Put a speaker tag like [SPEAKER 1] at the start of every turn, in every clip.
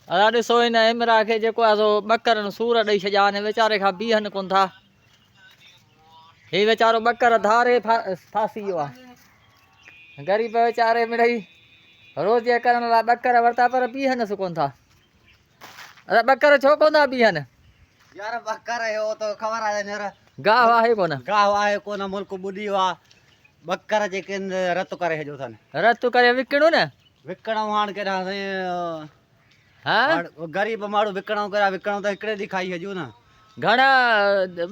[SPEAKER 1] अदा ॾिसो हिन इमरा खे जेको आहे सो ॿकरनि सूर ॾेई छॾिया आहिनि वीचारे खां बीहनि कोन था। ही वीचारो ॿकर धारे फासी वियो आहे। ग़रीब वीचारे मिड़ई रोज़ करण लाइ ॿकर वरिता पर बीहनसि कोन था। अदा ॿकर छो कोन था बीहनि?
[SPEAKER 2] यार ॿकर है वो तो ख़बर आहे यार
[SPEAKER 1] गाह आहे कोन।
[SPEAKER 2] गाह आहे कोन मुल्क ॿुॾी वियो आहे। ॿकर जेके रत करे छॾियो अथनि।
[SPEAKER 1] रत करे विकिणो न
[SPEAKER 2] विकिणो हाणे केॾा
[SPEAKER 1] हा
[SPEAKER 2] ग़रीब माण्हू विकिणो त हिकिड़े ॾींहुं खाई छॾियूं न।
[SPEAKER 1] घणा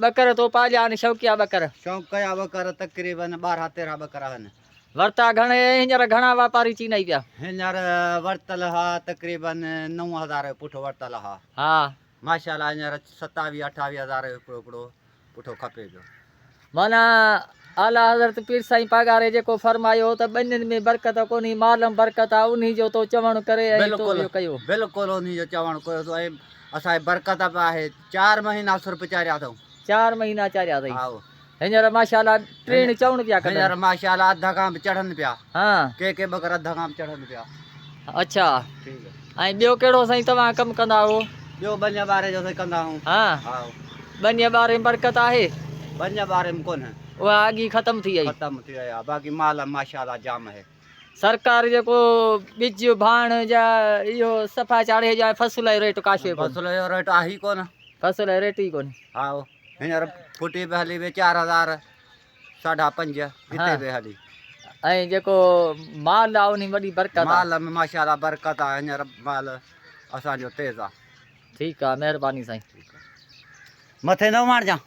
[SPEAKER 1] ॿकर तो पालिया आहिनि शौक़िया ॿकर?
[SPEAKER 2] शौक़िया ॿकर तक़रीबन 12-13 ॿकर आहिनि।
[SPEAKER 1] वरिता घणे हींअर घणा वापारी चीनाई पिया?
[SPEAKER 2] हींअर वरितल हा तक़रीबन 9,000 जो पुठो वरितल हा।
[SPEAKER 1] हा
[SPEAKER 2] माशाल्लाह हींअर 27-28 हज़ार जो हिकिड़ो पुठो खपे पियो।
[SPEAKER 1] माना आला हज़रत पीर साईं पगारे जेको फरमायो त ॿिन्हिनि में बरकत कोन्हे माल में बरकत आहे उन्ही जो तो चवणु करे ऐं तो इहो कयो।
[SPEAKER 2] बिल्कुलु उन्ही जो चवणु कयो तो ऐं असांजी बरकत बि आहे। 4 महीना सुर पिचारिया अथऊं।
[SPEAKER 1] 4 महीना चारिया अथई।
[SPEAKER 2] हा
[SPEAKER 1] हींअर माशाल्लाह टीण चवणु पिया कनि।
[SPEAKER 2] हींअर माशाल्लाह अध खां बि चढ़नि पिया।
[SPEAKER 1] हा
[SPEAKER 2] के ॿकर अध खां बि चढ़नि पिया।
[SPEAKER 1] अच्छा
[SPEAKER 2] ठीकु आहे।
[SPEAKER 1] ऐं ॿियो कहिड़ो साईं तव्हां कमु कंदा हो?
[SPEAKER 2] ॿियो बञ ॿारे जो कंदा आहियूं।
[SPEAKER 1] हा
[SPEAKER 2] हा
[SPEAKER 1] बञ ॿारे में बरकत आहे?
[SPEAKER 2] बञ ॿारे में कोन्हे
[SPEAKER 1] उहा अॻी ख़तमु थी वई।
[SPEAKER 2] ख़तमु थी वई आहे। बाक़ी माल माशाल्लाह जाम आहे।
[SPEAKER 1] सरकार जेको ॿिज भाण जा इहो सफ़ा चाढ़े जा फसल जो रेट काशे कोन?
[SPEAKER 2] फसल जो रेट आहे ई कोन।
[SPEAKER 1] फसल जो रेट ई कोन्हे।
[SPEAKER 2] हा हींअर फुटी बि हली वे 4,000 5.5 हिते बि हली।
[SPEAKER 1] ऐं जेको माल आहे उन वॾी बरकत
[SPEAKER 2] माल में माशाल्लाह बरकत आहे। हींअर माल असांजो तेज़ आहे।
[SPEAKER 1] ठीकु आहे महिरबानी साईं।
[SPEAKER 2] मथे न मारजां।